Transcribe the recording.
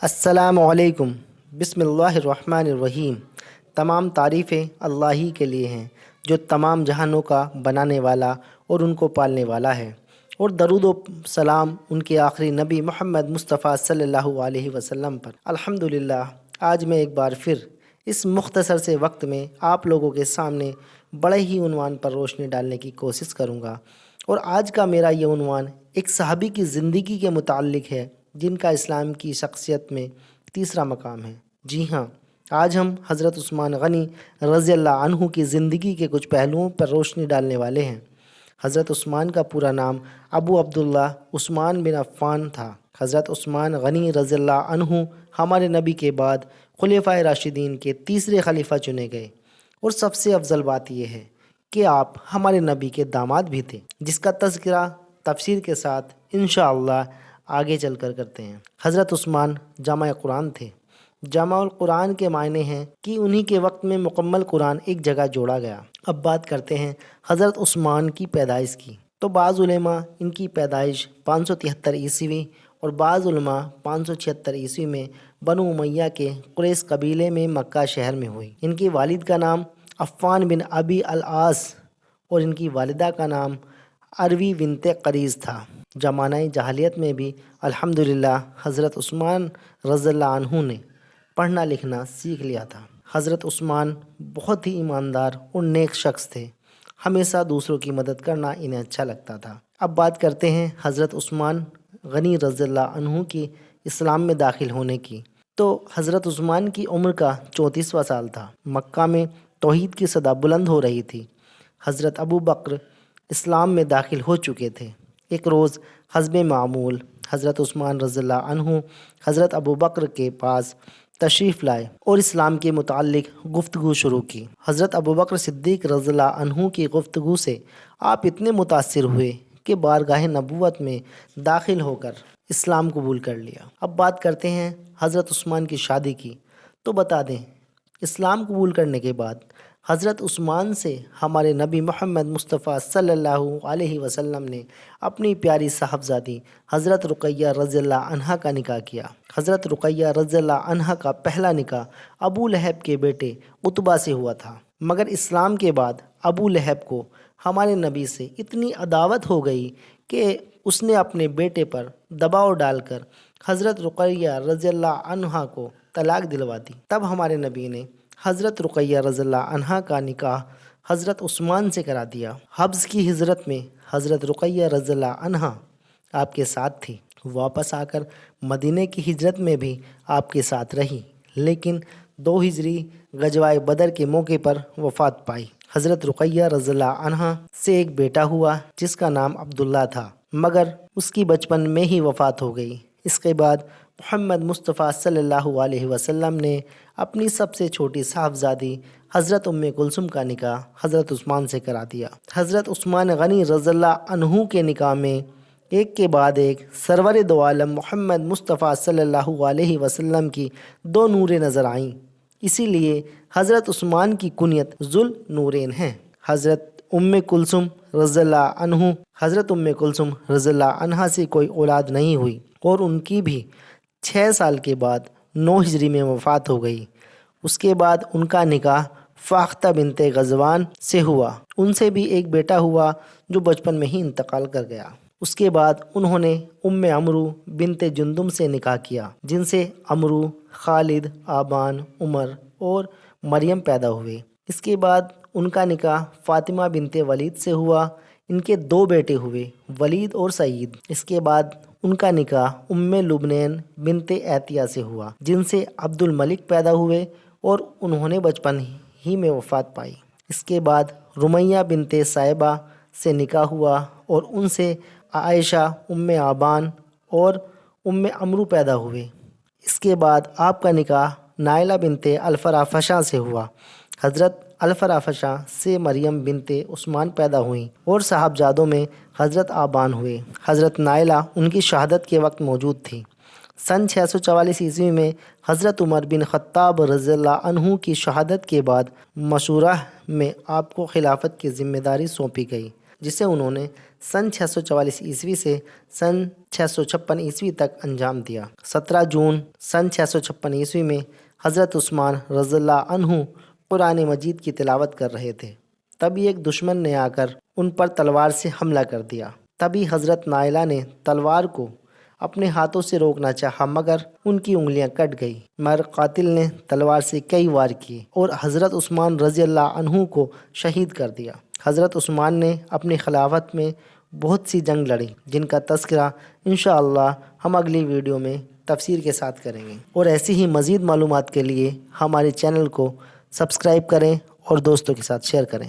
السلام علیکم۔ بسم اللہ الرحمن الرحیم۔ تمام تعریفیں اللہ ہی کے لیے ہیں جو تمام جہانوں کا بنانے والا اور ان کو پالنے والا ہے، اور درود و سلام ان کے آخری نبی محمد مصطفیٰ صلی اللہ علیہ وسلم پر۔ الحمدللہ، آج میں ایک بار پھر اس مختصر سے وقت میں آپ لوگوں کے سامنے بڑے ہی عنوان پر روشنی ڈالنے کی کوشش کروں گا، اور آج کا میرا یہ عنوان ایک صحابی کی زندگی کے متعلق ہے جن کا اسلام کی شخصیت میں تیسرا مقام ہے۔ جی ہاں، آج ہم حضرت عثمان غنی رضی اللہ عنہ کی زندگی کے کچھ پہلوؤں پر روشنی ڈالنے والے ہیں۔ حضرت عثمان کا پورا نام ابو عبداللہ عثمان بن عفان تھا۔ حضرت عثمان غنی رضی اللہ عنہ ہمارے نبی کے بعد خلفائے راشدین کے تیسرے خلیفہ چنے گئے، اور سب سے افضل بات یہ ہے کہ آپ ہمارے نبی کے داماد بھی تھے، جس کا تذکرہ تفسیر کے ساتھ انشاءاللہ آگے چل کر کرتے ہیں۔ حضرت عثمان جامع قرآن تھے۔ جامع القرآن کے معنی ہیں کہ انہی کے وقت میں مکمل قرآن ایک جگہ جوڑا گیا۔ اب بات کرتے ہیں حضرت عثمان کی پیدائش کی، تو بعض علماء ان کی پیدائش 573 عیسوی اور بعض علماء 576 عیسوی میں بنو امیہ کے قریش قبیلے میں مکہ شہر میں ہوئی۔ ان کے والد کا نام عفان بن ابی العاص اور ان کی والدہ کا نام عروی بنت قریظ تھا۔ زمانہ جاہلیت میں بھی الحمدللہ حضرت عثمان رضی اللہ عنہ نے پڑھنا لکھنا سیکھ لیا تھا۔ حضرت عثمان بہت ہی ایماندار اور نیک شخص تھے، ہمیشہ دوسروں کی مدد کرنا انہیں اچھا لگتا تھا۔ اب بات کرتے ہیں حضرت عثمان غنی رضی اللہ عنہ کی اسلام میں داخل ہونے کی، تو حضرت عثمان کی عمر کا 34واں سال تھا۔ مکہ میں توحید کی صدا بلند ہو رہی تھی۔ حضرت ابو بکر اسلام میں داخل ہو چکے تھے۔ ایک روز حسب معمول حضرت عثمان رضی اللہ عنہ حضرت ابو بکر کے پاس تشریف لائے اور اسلام کے متعلق گفتگو شروع کی۔ حضرت ابو بکر صدیق رضی اللہ عنہ کی گفتگو سے آپ اتنے متاثر ہوئے کہ بارگاہ نبوت میں داخل ہو کر اسلام قبول کر لیا۔ اب بات کرتے ہیں حضرت عثمان کی شادی کی، تو بتا دیں اسلام قبول کرنے کے بعد حضرت عثمان سے ہمارے نبی محمد مصطفیٰ صلی اللہ علیہ وسلم نے اپنی پیاری صاحبزادی حضرت رقیہ رضی اللہ عنہا کا نکاح کیا۔ حضرت رقیہ رضی اللہ عنہا کا پہلا نکاح ابو لہب کے بیٹے عتبہ سے ہوا تھا، مگر اسلام کے بعد ابو لہب کو ہمارے نبی سے اتنی عداوت ہو گئی کہ اس نے اپنے بیٹے پر دباؤ ڈال کر حضرت رقیہ رضی اللہ عنہا کو طلاق دلوا دی۔ تب ہمارے نبی نے حضرت رقیہ رضی اللہ عنہا کا نکاح حضرت عثمان سے کرا دیا۔ حبس کی ہجرت میں حضرت رقیہ رضی اللہ عنہا آپ کے ساتھ تھی، واپس آ کر مدینہ کی ہجرت میں بھی آپ کے ساتھ رہی، لیکن 2 ہجری غزوہ بدر کے موقع پر وفات پائی۔ حضرت رقیہ رضی اللہ عنہا سے ایک بیٹا ہوا جس کا نام عبداللہ تھا، مگر اس کی بچپن میں ہی وفات ہو گئی۔ اس کے بعد محمد مصطفیٰ صلی اللہ علیہ وسلم نے اپنی سب سے چھوٹی صاحبزادی حضرت ام کلثوم کا نکاح حضرت عثمان سے کرا دیا۔ حضرت عثمان غنی رضی اللہ عنہ کے نکاح میں ایک کے بعد ایک سرور دو عالم محمد مصطفیٰ صلی اللہ علیہ وسلم کی 2 نوریں نظر آئیں، اسی لیے حضرت عثمان کی کنیت ذوال نورین ہے۔ حضرت ام کلثوم رضی اللہ عنہ حضرت ام کلثوم رضی اللہ عنہا سے کوئی اولاد نہیں ہوئی، اور ان کی بھی 6 سال کے بعد 9 ہجری میں وفات ہو گئی۔ اس کے بعد ان کا نکاح فاختہ بنت غزوان سے ہوا، ان سے بھی ایک بیٹا ہوا جو بچپن میں ہی انتقال کر گیا۔ اس کے بعد انہوں نے ام عمرو بنت جندم سے نکاح کیا، جن سے عمرو، خالد، آبان، عمر اور مریم پیدا ہوئے۔ اس کے بعد ان کا نکاح فاطمہ بنت ولید سے ہوا، ان کے 2 بیٹے ہوئے، ولید اور سعید۔ اس کے بعد ان کا نکاح ام لبنین بنت عتیہ سے ہوا، جن سے عبد الملک پیدا ہوئے اور انہوں نے بچپن ہی میں وفات پائی۔ اس کے بعد رمیہ بنت صائبہ سے نکاح ہوا اور ان سے عائشہ، ام آبان اور ام عمرو پیدا ہوئے۔ اس کے بعد آپ کا نکاح نائلہ بنت الفرافشاں سے ہوا۔ حضرت الفرافشاں سے مریم بنت عثمان پیدا ہوئیں اور صاحبزادوں میں حضرت آبان ہوئے۔ حضرت نائلہ ان کی شہادت کے وقت موجود تھی۔ سن 644 عیسوی میں حضرت عمر بن خطاب رضی اللہ عنہ کی شہادت کے بعد مشورہ میں آپ کو خلافت کی ذمہ داری سونپی گئی۔ جسے انہوں نے سن 644 عیسوی سے سن 656 عیسوی تک انجام دیا۔ 17 جون سن 656 عیسوی میں حضرت عثمان رضی اللہ عنہ قرآن مجید کی تلاوت کر رہے تھے، تبھی ایک دشمن نے آ کر ان پر تلوار سے حملہ کر دیا۔ تبھی حضرت نائلہ نے تلوار کو اپنے ہاتھوں سے روکنا چاہا مگر ان کی انگلیاں کٹ گئی، مگر قاتل نے تلوار سے کئی وار کیے اور حضرت عثمان رضی اللہ عنہ کو شہید کر دیا۔ حضرت عثمان نے اپنی خلافت میں بہت سی جنگ لڑی، جن کا تذکرہ انشاءاللہ ہم اگلی ویڈیو میں تفصیل کے ساتھ کریں گے، اور ایسی ہی مزید معلومات کے لیے ہمارے چینل کو سبسکرائب کریں اور دوستوں کے ساتھ شیئر کریں۔